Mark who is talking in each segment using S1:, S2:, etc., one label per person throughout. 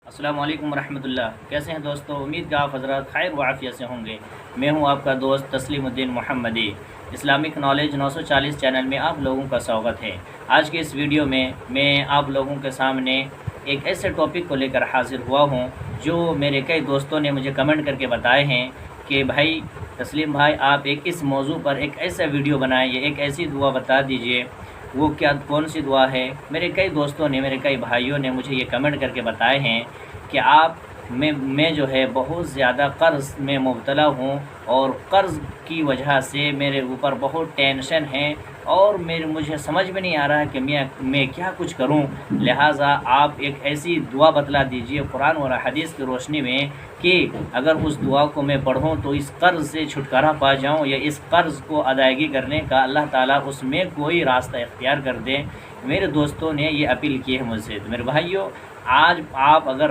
S1: السلام علیکم ورحمۃ اللہ۔ کیسے ہیں دوستو؟ امید کا آپ حضرات خیر و عافیت سے ہوں گے۔ میں ہوں آپ کا دوست تسلیم الدین محمدی۔ اسلامک نالج 940 چینل میں آپ لوگوں کا سواگت ہے۔ آج کے اس ویڈیو میں آپ لوگوں کے سامنے ایک ایسے ٹاپک کو لے کر حاضر ہوا ہوں جو میرے کئی دوستوں نے مجھے کمنٹ کر کے بتائے ہیں کہ بھائی تسلیم بھائی آپ اس موضوع پر ایک ایسا ویڈیو بنائیں، ایک ایسی دعا بتا دیجئے، وہ کون سی دعا ہے۔ میرے کئی دوستوں نے، میرے کئی بھائیوں نے مجھے یہ کمنٹ کر کے بتائے ہیں کہ میں جو ہے بہت زیادہ قرض میں مبتلا ہوں اور قرض کی وجہ سے میرے اوپر بہت ٹینشن ہے اور مجھے سمجھ میں نہیں آ رہا کہ میں کیا کچھ کروں۔ لہٰذا آپ ایک ایسی دعا بتلا دیجئے قرآن اور حدیث کی روشنی میں کہ اگر اس دعا کو میں پڑھوں تو اس قرض سے چھٹکارا پا جاؤں، یا اس قرض کو ادائیگی کرنے کا اللہ تعالیٰ اس میں کوئی راستہ اختیار کر دے۔ میرے دوستوں نے یہ اپیل کی ہے مجھ سے۔ تو میرے بھائیوں، آج آپ اگر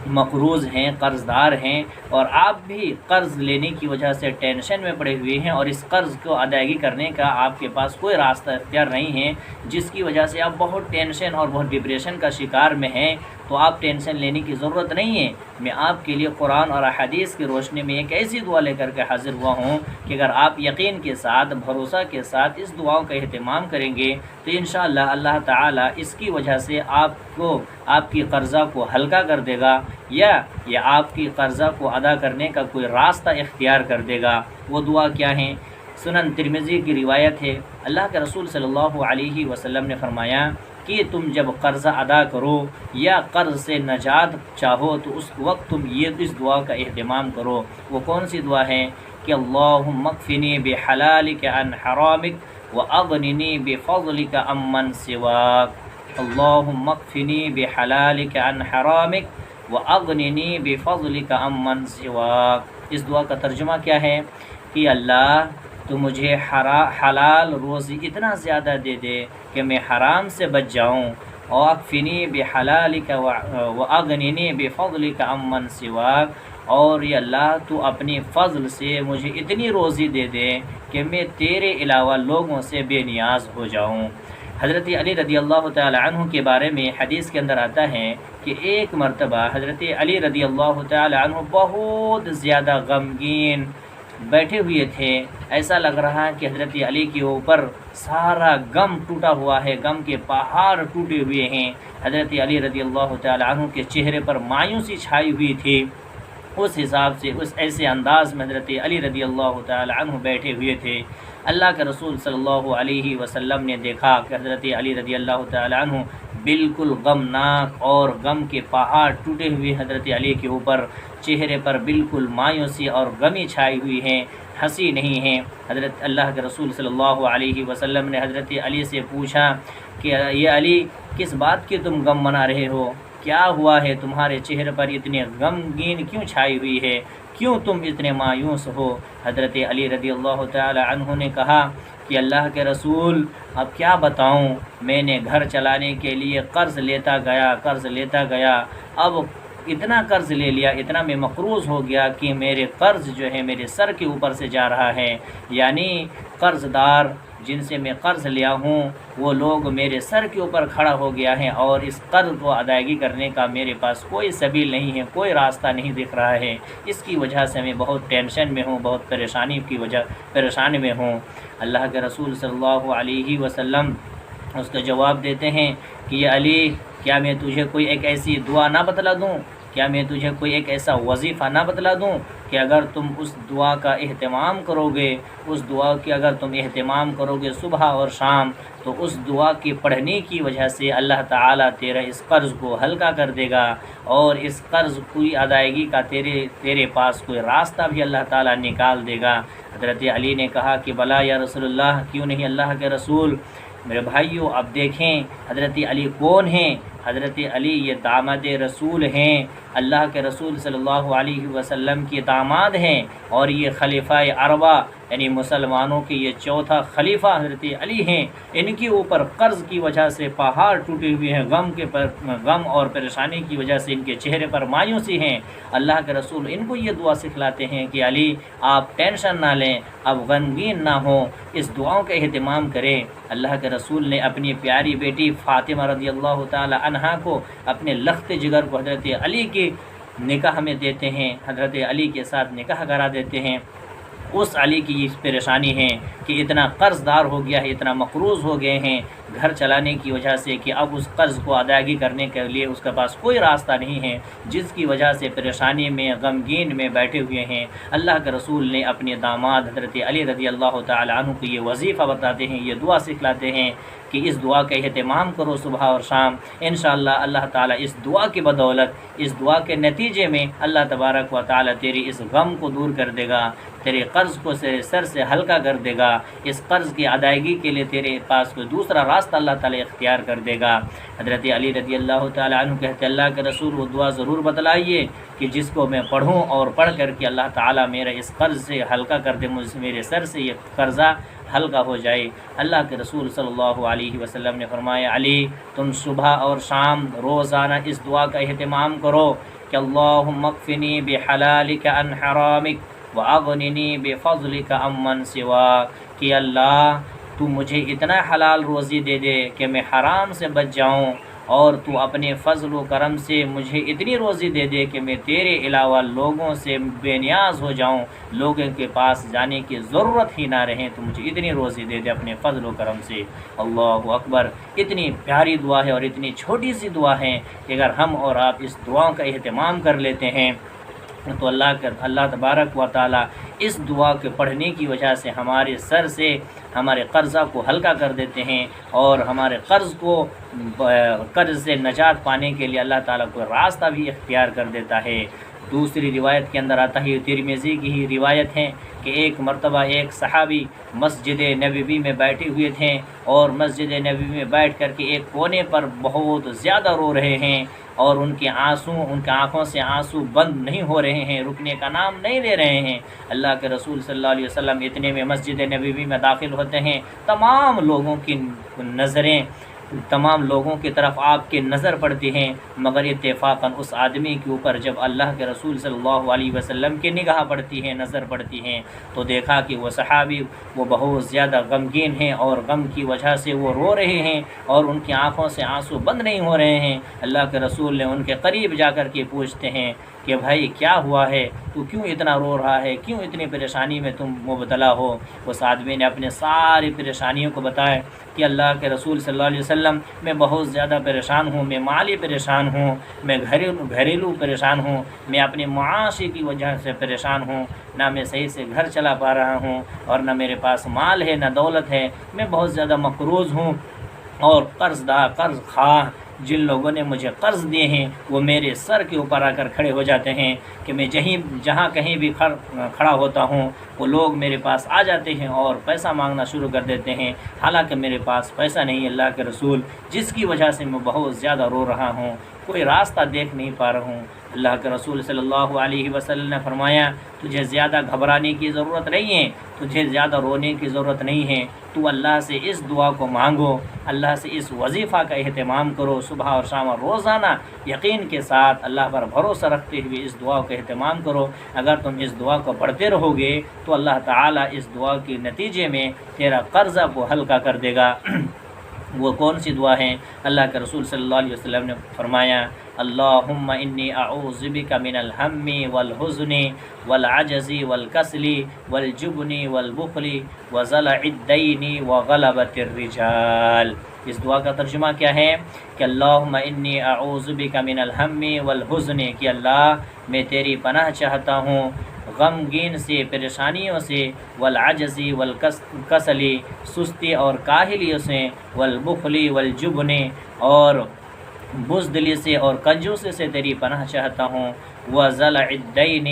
S1: مقروض ہیں، قرض دار ہیں، اور آپ بھی قرض لینے کی وجہ سے ٹینشن میں پڑے ہوئے ہیں اور اس قرض کو ادائیگی کرنے کا آپ کے پاس کوئی راستہ اختیار نہیں ہے، جس کی وجہ سے آپ بہت ٹینشن اور بہت ڈپریشن کا شکار میں ہیں، تو آپ ٹینشن لینے کی ضرورت نہیں ہے۔ میں آپ کے لیے قرآن اور حدیث کی روشنی میں ایک ایسی دعا لے کر کے حاضر ہوا ہوں کہ اگر آپ یقین کے ساتھ، بھروسہ کے ساتھ اس دعاؤں کا اہتمام کریں گے تو انشاءاللہ اللہ تعالیٰ اس کی وجہ سے آپ کی قرضہ کو ہلکا کر دے گا، یا آپ کی قرضہ کو ادا کرنے کا کوئی راستہ اختیار کر دے گا۔ وہ دعا کیا ہے؟ سنن ترمذی کی روایت ہے، اللہ کے رسول صلی اللہ علیہ وسلم نے فرمایا کہ تم جب قرضہ ادا کرو یا قرض سے نجات چاہو تو اس وقت تم اس دعا کا اہتمام کرو۔ وہ کون سی دعا ہے؟ کہ اللہم اکفنی بحلالک عن حرامک واغننی بفضلک عمن سواک۔ اللہم اکفنی بحلالک عن حرامک واغننی بفضلک عمن سواک۔ اس دعا کا ترجمہ کیا ہے؟ کہ اللہ تو مجھے حلال روزی اتنا زیادہ دے دے کہ میں حرام سے بچ جاؤں، واکفنی بحلالک واغننی بفضلک عمن سواک، اور یا اللہ تو اپنی فضل سے مجھے اتنی روزی دے دے کہ میں تیرے علاوہ لوگوں سے بے نیاز ہو جاؤں۔ حضرت علی رضی اللہ تعالی عنہ کے بارے میں حدیث کے اندر آتا ہے کہ ایک مرتبہ حضرت علی رضی اللہ تعالی عنہ بہت زیادہ غمگین بیٹھے ہوئے تھے۔ ایسا لگ رہا ہے کہ حضرت علی کے اوپر سارا غم ٹوٹا ہوا ہے، غم کے پہاڑ ٹوٹے ہوئے ہیں۔ حضرت علی رضی اللہ تعالی عنہ کے چہرے پر مایوسی چھائی ہوئی تھی۔ اس حساب سے، اس ایسے انداز میں حضرت علی رضی اللہ تعالی عنہ بیٹھے ہوئے تھے۔ اللہ کے رسول صلی اللہ علیہ وسلم نے دیکھا کہ حضرت علی رضی اللہ تعالی عنہ بالکل غمناک اور غم کے پہاڑ ٹوٹے ہوئے حضرت علی کے اوپر، چہرے پر بالکل مایوسی اور غمی چھائی ہوئی ہے، ہنسی نہیں ہے۔ حضرت اللہ کے رسول صلی اللہ علیہ وسلم نے حضرت علی سے پوچھا کہ یہ علی، کس بات کی تم غم منا رہے ہو؟ کیا ہوا ہے؟ تمہارے چہرے پر اتنے غمگین کیوں چھائی ہوئی ہے؟ کیوں تم اتنے مایوس ہو؟ حضرت علی رضی اللہ تعالی عنہ نے کہا کہ اللہ کے رسول، اب کیا بتاؤں، میں نے گھر چلانے کے لیے قرض لیتا گیا، اب اتنا قرض لے لیا، اتنا میں مقروض ہو گیا کہ میرے قرض جو ہے میرے سر کے اوپر سے جا رہا ہے، یعنی قرض دار جن سے میں قرض لیا ہوں وہ لوگ میرے سر کے اوپر کھڑا ہو گیا ہے، اور اس قرض کو ادائیگی کرنے کا میرے پاس کوئی سبیل نہیں ہے، کوئی راستہ نہیں دکھ رہا ہے۔ اس کی وجہ سے میں بہت ٹینشن میں ہوں، بہت پریشانی میں ہوں۔ اللہ کے رسول صلی اللہ علیہ وسلم اس کا جواب دیتے ہیں کہ یہ علی، کیا میں تجھے کوئی ایک ایسی دعا نہ بتلا دوں؟ کیا میں تجھے کوئی ایک ایسا وظیفہ نہ بتلا دوں کہ اگر تم اس دعا کا اہتمام کرو گے، اس دعا کی اگر تم اہتمام کرو گے صبح اور شام، تو اس دعا کی پڑھنے کی وجہ سے اللہ تعالیٰ تیرا اس قرض کو ہلکا کر دے گا، اور اس قرض کی ادائیگی کا تیرے پاس کوئی راستہ بھی اللہ تعالیٰ نکال دے گا۔ حضرت علی نے کہا کہ بلا یا رسول اللہ، کیوں نہیں اللہ کے رسول۔ میرے بھائیوں، اب دیکھیں حضرت علی کون ہیں۔ حضرت علی یہ داماد رسول ہیں، اللہ کے رسول صلی اللہ علیہ وسلم کے داماد ہیں، اور یہ خلیفہ اربع یعنی مسلمانوں کے یہ چوتھا خلیفہ حضرت علی ہیں۔ ان کے اوپر قرض کی وجہ سے پہاڑ ٹوٹے ہوئے ہیں، غم اور پریشانی کی وجہ سے ان کے چہرے پر مایوسی ہیں۔ اللہ کے رسول ان کو یہ دعا سکھلاتے ہیں کہ علی، آپ ٹینشن نہ لیں، اب غمگین نہ ہوں، اس دعاؤں کا اہتمام کریں۔ اللہ کے رسول نے اپنی پیاری بیٹی فاطمہ رضی اللہ تعالی عنہا کو اپنے لخت جگر کو حضرت علی کی نکاح میں دیتے ہیں، حضرت علی کے ساتھ نکاح کرا دیتے ہیں، اس علی کی یہ پریشانی ہے کہ اتنا قرض دار ہو گیا ہے، اتنا مقروض ہو گئے ہیں گھر چلانے کی وجہ سے کہ اب اس قرض کو ادائیگی کرنے کے لیے اس کے پاس کوئی راستہ نہیں ہے، جس کی وجہ سے پریشانی میں غمگین میں بیٹھے ہوئے ہیں۔ اللہ کے رسول نے اپنے داماد حضرت علی رضی اللہ تعالی عنہ کو یہ وظیفہ بتاتے ہیں، یہ دعا سکھلاتے ہیں کہ اس دعا کا اہتمام کرو صبح اور شام، انشاءاللہ اللہ تعالیٰ اس دعا کی بدولت، اس دعا کے نتیجے میں اللہ تبارک و تعالیٰ تیری اس غم کو دور کر دے گا، تیرے قرض کو سر سے ہلکا کر دے گا، اس قرض کی ادائیگی کے لیے تیرے پاس کوئی دوسرا راستہ اللہ تعالیٰ اختیار کر دے گا۔ حضرت علی رضی اللہ تعالیٰ عنہ کہتے اللہ کے رسول وہ دعا ضرور بتلائیے کہ جس کو میں پڑھوں اور پڑھ کر کے اللہ تعالیٰ میرا اس قرض سے ہلکا کر دے، میرے سر سے یہ قرضہ ہلکا ہو جائے۔ اللہ کے رسول صلی اللہ علیہ وسلم نے فرمایا علی تم صبح اور شام روزانہ اس دعا کا اہتمام کرو کہ اللہم اکفنی بحلالک عن حرامک واغننی بفضلک عمن سواک، کہ اللہ تو مجھے اتنا حلال روزی دے دے کہ میں حرام سے بچ جاؤں، اور تو اپنے فضل و کرم سے مجھے اتنی روزی دے دے کہ میں تیرے علاوہ لوگوں سے بے نیاز ہو جاؤں، لوگوں کے پاس جانے کی ضرورت ہی نہ رہیں، تو مجھے اتنی روزی دے دے اپنے فضل و کرم سے۔ اللہ اکبر، اتنی پیاری دعا ہے اور اتنی چھوٹی سی دعا ہے کہ اگر ہم اور آپ اس دعاؤں کا اہتمام کر لیتے ہیں تو اللہ تبارک و تعالیٰ اس دعا کے پڑھنے کی وجہ سے ہمارے سر سے ہمارے قرضہ کو ہلکا کر دیتے ہیں، اور ہمارے قرض سے نجات پانے کے لیے اللہ تعالیٰ کو راستہ بھی اختیار کر دیتا ہے۔ دوسری روایت کے اندر آتا ہے، ترمذی کی ہی روایت ہے کہ ایک مرتبہ ایک صحابی مسجد نبوی میں بیٹھے ہوئے تھے، اور مسجد نبوی میں بیٹھ کر کے ایک کونے پر بہت زیادہ رو رہے ہیں، اور ان کے آنکھوں سے آنسو بند نہیں ہو رہے ہیں، رکنے کا نام نہیں لے رہے ہیں۔ اللہ کے رسول صلی اللہ علیہ وسلم اتنے میں مسجد نبوی میں داخل ہوتے ہیں، تمام لوگوں کی طرف آپ کی نظر پڑتی ہیں، مگر اتفاقاً اس آدمی کے اوپر جب اللہ کے رسول صلی اللہ علیہ وسلم کی نگاہ پڑتی ہے، نظر پڑتی ہیں، تو دیکھا کہ وہ صحابی وہ بہت زیادہ غمگین ہیں، اور غم کی وجہ سے وہ رو رہے ہیں، اور ان کی آنکھوں سے آنسو بند نہیں ہو رہے ہیں۔ اللہ کے رسول نے ان کے قریب جا کر کے پوچھتے ہیں کہ بھائی کیا ہوا ہے، تو کیوں اتنا رو رہا ہے، کیوں اتنی پریشانی میں تم مبتلا ہو؟ اس آدمی نے اپنے ساری پریشانیوں کو بتایا کہ اللہ کے رسول صلی اللہ علیہ وسلم میں بہت زیادہ پریشان ہوں، میں مالی پریشان ہوں، میں گھریلو پریشان ہوں، میں اپنے معاشی کی وجہ سے پریشان ہوں، نہ میں صحیح سے گھر چلا پا رہا ہوں، اور نہ میرے پاس مال ہے، نہ دولت ہے، میں بہت زیادہ مقروض ہوں، اور قرض خواہ جن لوگوں نے مجھے قرض دیے ہیں وہ میرے سر کے اوپر آ کر کھڑے ہو جاتے ہیں کہ میں جہاں کہیں بھی کھڑا ہوتا ہوں وہ لوگ میرے پاس آ جاتے ہیں اور پیسہ مانگنا شروع کر دیتے ہیں، حالانکہ میرے پاس پیسہ نہیں ہے اللہ کے رسول، جس کی وجہ سے میں بہت زیادہ رو رہا ہوں، کوئی راستہ دیکھ نہیں پا رہا ہوں۔ اللہ کے رسول صلی اللہ علیہ وسلم نے فرمایا تجھے زیادہ گھبرانے کی ضرورت نہیں ہے، تجھے زیادہ رونے کی ضرورت نہیں ہے، تو اللہ سے اس دعا کو مانگو، اللہ سے اس وظیفہ کا اہتمام کرو صبح اور شام، اور روزانہ یقین کے ساتھ اللہ پر بھروسہ رکھتے ہوئے اس دعا کا اہتمام کرو۔ اگر تم اس دعا کو پڑھتے رہو گے تو اللہ تعالیٰ اس دعا کے نتیجے میں تیرا قرضہ کو ہلکا کر دے گا۔ وہ کون سی دعا ہے؟ اللہ کے رسول صلی اللہ علیہ وسلم نے فرمایا اللہم انی اعوذ بک من الہم والحزن والعجز والکسل والجبن والبخل وضلع الدین وغلبۃ الرجال۔ اس دعا کا ترجمہ کیا ہے کہ اللہم انی اعوذ بک من الہم والحزن، کہ اللہ میں تیری پناہ چاہتا ہوں غمگین سے، پریشانیوں سے، والعجز والکسل سستی اور کاہلی سے، والبخل والجبن اور بزدلی سے اور کنجوسی سے تیری پناہ چاہتا ہوں، وضلع الدین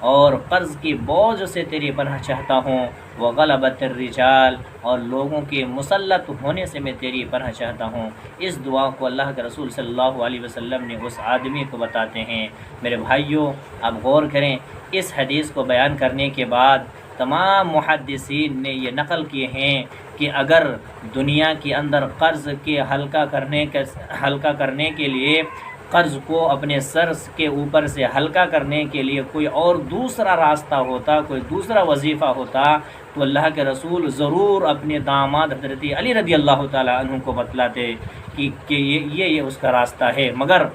S1: اور قرض کی بوجھ سے تیری پناہ چاہتا ہوں، وغلبۃ الرجال اور لوگوں کے مسلط ہونے سے میں تیری پناہ چاہتا ہوں۔ اس دعا کو اللہ کے رسول صلی اللہ علیہ وسلم نے اس آدمی کو بتاتے ہیں۔ میرے بھائیوں آپ غور کریں، اس حدیث کو بیان کرنے کے بعد تمام محدثین نے یہ نقل کیے ہیں کہ اگر دنیا کے اندر قرض کے ہلکا کرنے کے لیے، قرض کو اپنے سر کے اوپر سے ہلکا کرنے کے لیے کوئی اور دوسرا راستہ ہوتا، کوئی دوسرا وظیفہ ہوتا، تو اللہ کے رسول ضرور اپنے داماد حضرت علی رضی اللہ تعالیٰ عنہ کو بتلاتے کہ یہ اس کا راستہ ہے، مگر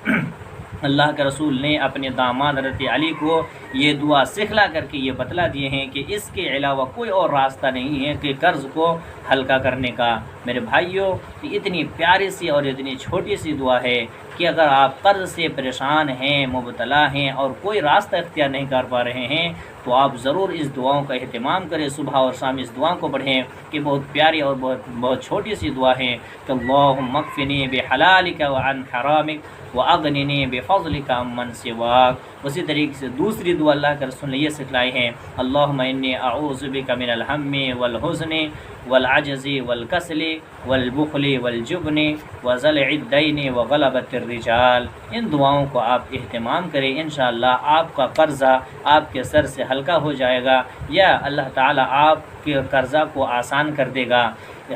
S1: اللہ کے رسول نے اپنے داماد حضرت علی کو یہ دعا سکھلا کر کے یہ بتلا دیے ہیں کہ اس کے علاوہ کوئی اور راستہ نہیں ہے کہ قرض کو ہلکا کرنے کا۔ میرے بھائیوں، اتنی پیاری سی اور اتنی چھوٹی سی دعا ہے کہ اگر آپ قرض سے پریشان ہیں، مبتلا ہیں اور کوئی راستہ اختیار نہیں کر پا رہے ہیں تو آپ ضرور اس دعاؤں کا اہتمام کریں، صبح اور شام اس دعاؤں کو پڑھیں کہ بہت پیاری اور بہت چھوٹی سی دعا ہے کہ اللہم اکفنی بحلالک وعن حرامک واغننی بفضلک عمن سواک۔ اسی طریقے سے دوسری دعا اللہ کے رسول نے یہ سکھلائی ہے، اللہم انی اعوذ بک من الہم والحزن والعجز والکسل والبخل والجبن وضلع الدین وغلبۃ الرجال۔ ان دعاؤں کو آپ اہتمام کریں، انشاءاللہ آپ کا قرضہ آپ کے سر سے ہلکا ہو جائے گا، یا اللہ تعالیٰ آپ کے قرضہ کو آسان کر دے گا۔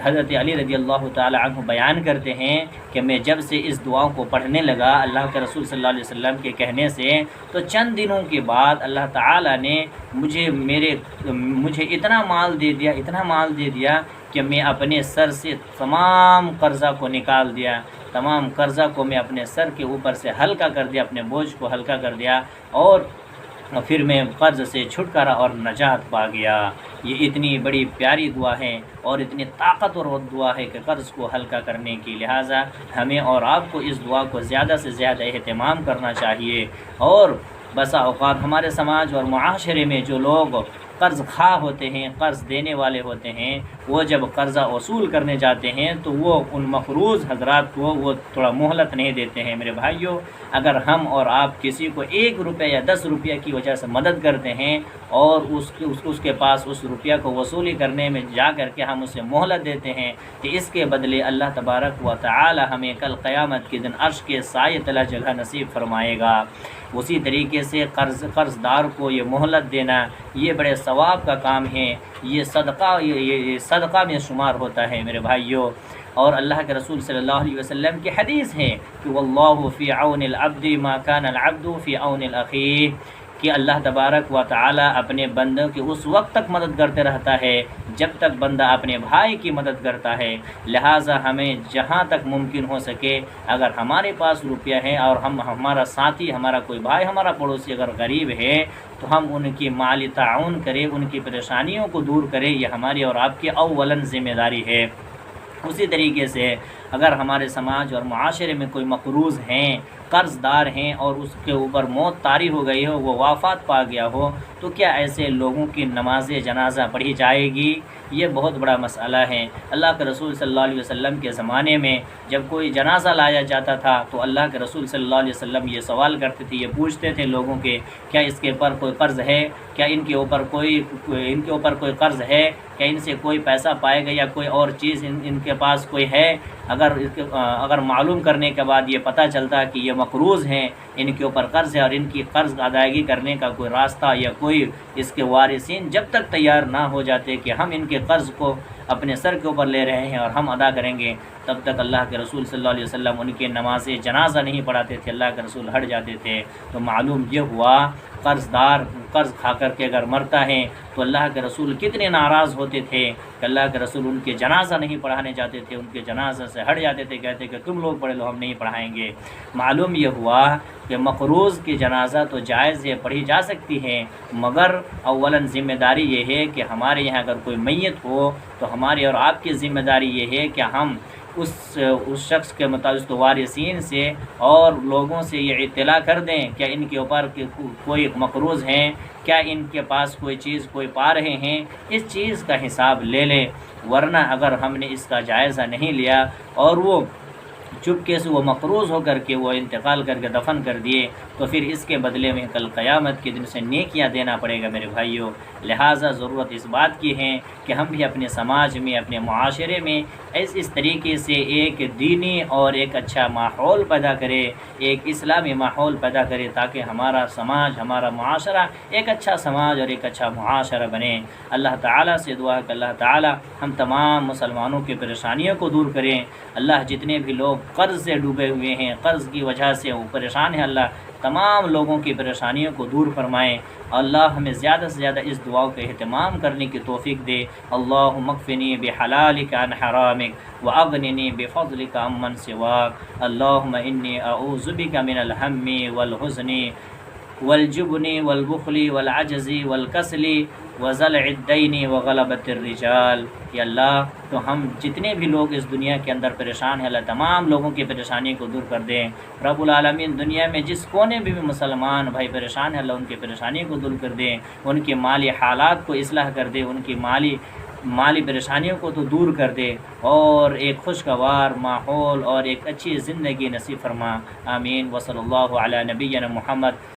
S1: حضرت علی رضی اللہ تعالی عنہ بیان کرتے ہیں کہ میں جب سے اس دعاؤں کو پڑھنے لگا اللہ کے رسول صلی اللہ علیہ وسلم کے کہنے سے، تو چند دنوں کے بعد اللہ تعالیٰ نے مجھے اتنا مال دے دیا کہ میں اپنے سر سے تمام قرضہ کو نکال دیا، تمام قرضہ کو میں اپنے سر کے اوپر سے ہلکا کر دیا، اپنے بوجھ کو ہلکا کر دیا، اور پھر میں قرض سے چھٹکارا اور نجات پا گیا۔ یہ اتنی بڑی پیاری دعا ہے اور اتنی طاقتور دعا ہے کہ قرض کو ہلکا کرنے کی، لہٰذا ہمیں اور آپ کو اس دعا کو زیادہ سے زیادہ اہتمام کرنا چاہیے۔ اور بسا اوقات ہمارے سماج اور معاشرے میں جو لوگ قرض خواہ ہوتے ہیں، قرض دینے والے ہوتے ہیں، وہ جب قرضہ وصول کرنے جاتے ہیں تو وہ ان مقروض حضرات کو وہ تھوڑا مہلت نہیں دیتے ہیں۔ میرے بھائیوں، اگر ہم اور آپ کسی کو 1 روپے یا 10 روپیہ کی وجہ سے مدد کرتے ہیں اور اس کے پاس اس روپیہ کو وصولی کرنے میں جا کر کے ہم اسے مہلت دیتے ہیں، تو اس کے بدلے اللہ تبارک و تعالی ہمیں کل قیامت کے دن عرش کے سائے تلے جگہ نصیب فرمائے گا۔ اسی طریقے سے قرض دار کو یہ مہلت دینا یہ بڑے ثواب کا کام ہے، یہ صدقہ میں شمار ہوتا ہے میرے بھائیوں۔ اور اللہ کے رسول صلی اللہ علیہ وسلم کی حدیث ہے کہ واللہ فی عون العبد ما کان العبد فی عون الاخیہ، کہ اللہ تبارک و تعالی اپنے بندوں کی اس وقت تک مدد کرتے رہتا ہے جب تک بندہ اپنے بھائی کی مدد کرتا ہے۔ لہٰذا ہمیں جہاں تک ممکن ہو سکے، اگر ہمارے پاس روپیہ ہے اور ہمارا ساتھی، ہمارا کوئی بھائی، ہمارا پڑوسی اگر غریب ہے تو ہم ان کی مالی تعاون کریں، ان کی پریشانیوں کو دور کریں، یہ ہماری اور آپ کی اولاً ذمہ داری ہے۔ اسی طریقے سے اگر ہمارے سماج اور معاشرے میں کوئی مقروض ہیں، قرض دار ہیں اور اس کے اوپر موت طاری ہو گئی ہو، وہ وفات پا گیا ہو، تو کیا ایسے لوگوں کی نماز جنازہ پڑھی جائے گی؟ یہ بہت بڑا مسئلہ ہے۔ اللہ کے رسول صلی اللہ علیہ وسلم کے زمانے میں جب کوئی جنازہ لایا جاتا تھا تو اللہ کے رسول صلی اللہ علیہ وسلم یہ سوال کرتے تھے، یہ پوچھتے تھے لوگوں کے، کیا اس کے اوپر کوئی قرض ہے؟ کیا ان کے اوپر کوئی قرض ہے؟ کیا ان سے کوئی پیسہ پائے گا یا کوئی اور چیز ان کے پاس کوئی ہے؟ اگر معلوم کرنے کے بعد یہ پتہ چلتا کہ یہ مقروض ہیں، ان کے اوپر قرض ہے اور ان کی قرض ادائیگی کرنے کا کوئی راستہ یا کوئی اس کے وارثین جب تک تیار نہ ہو جاتے کہ ہم ان کے قرض کو اپنے سر کے اوپر لے رہے ہیں اور ہم ادا کریں گے، تب تک اللہ کے رسول صلی اللہ علیہ وسلم ان کے نماز جنازہ نہیں پڑھاتے تھے، اللہ کے رسول ہٹ جاتے تھے۔ تو معلوم یہ ہوا قرض دار قرض کھا کر کے اگر مرتا ہے تو اللہ کے رسول کتنے ناراض ہوتے تھے کہ اللہ کے رسول ان کے جنازہ نہیں پڑھانے جاتے تھے، ان کے جنازہ سے ہٹ جاتے تھے، کہتے کہ تم لوگ پڑھ لو، ہم نہیں پڑھائیں گے۔ معلوم یہ ہوا کہ مقروض کی جنازہ تو جائز ہے، پڑھی جا سکتی ہے، مگر اولاً ذمہ داری یہ ہے کہ ہمارے یہاں اگر کوئی میت ہو تو ہماری اور آپ کی ذمہ داری یہ ہے کہ ہم اس شخص کے متعلق وارثین سے اور لوگوں سے یہ اطلاع کر دیں کہ ان کے اوپر کوئی مقروض ہیں، کیا ان کے پاس کوئی چیز کوئی پا رہے ہیں، اس چیز کا حساب لے لیں۔ ورنہ اگر ہم نے اس کا جائزہ نہیں لیا اور وہ چپکے سے وہ مقروض ہو کر کے وہ انتقال کر کے دفن کر دیے تو پھر اس کے بدلے میں کل قیامت کے دن سے نیکیاں دینا پڑے گا میرے بھائیوں۔ لہٰذا ضرورت اس بات کی ہے کہ ہم بھی اپنے سماج میں، اپنے معاشرے میں اس طریقے سے ایک دینی اور ایک اچھا ماحول پیدا کرے، ایک اسلامی ماحول پیدا کرے تاکہ ہمارا سماج، ہمارا معاشرہ ایک اچھا سماج اور ایک اچھا معاشرہ بنے۔ اللہ تعالیٰ سے دعا ہے کہ اللہ تعالیٰ ہم تمام مسلمانوں کی پریشانیوں کو دور کریں۔ اللہ جتنے بھی لوگ قرض سے ڈوبے ہوئے ہیں، قرض کی وجہ سے وہ پریشان ہیں، اللہ تمام لوگوں کی پریشانیوں کو دور فرمائیں۔ اللہ ہمیں زیادہ سے زیادہ اس دعاؤں کے اہتمام کرنے کی توفیق دے۔ اللہم اکفنی بحلالک عن حرامک واغننی بفضلک عمن سواک۔ اللہم انی اعوذ بک من الہم والحزن والجبن والبخل والعجز والکسل وضلع الدین وغلبۃ الرجال۔ کہ اللہ تو ہم جتنے بھی لوگ اس دنیا کے اندر پریشان ہیں، اللہ تمام لوگوں کی پریشانی کو دور کر دیں۔ رب العالمین دنیا میں جس کونے بھی مسلمان بھائی پریشان ہیں، اللہ ان کی پریشانی کو دور کر دیں، ان کے مالی حالات کو اصلاح کر دے، ان کی مالی پریشانیوں کو تو دور کر دے، اور ایک خوشگوار ماحول اور ایک اچھی زندگی نصیب فرما۔ آمین۔ وصلی اللہ علی نبینا محمد۔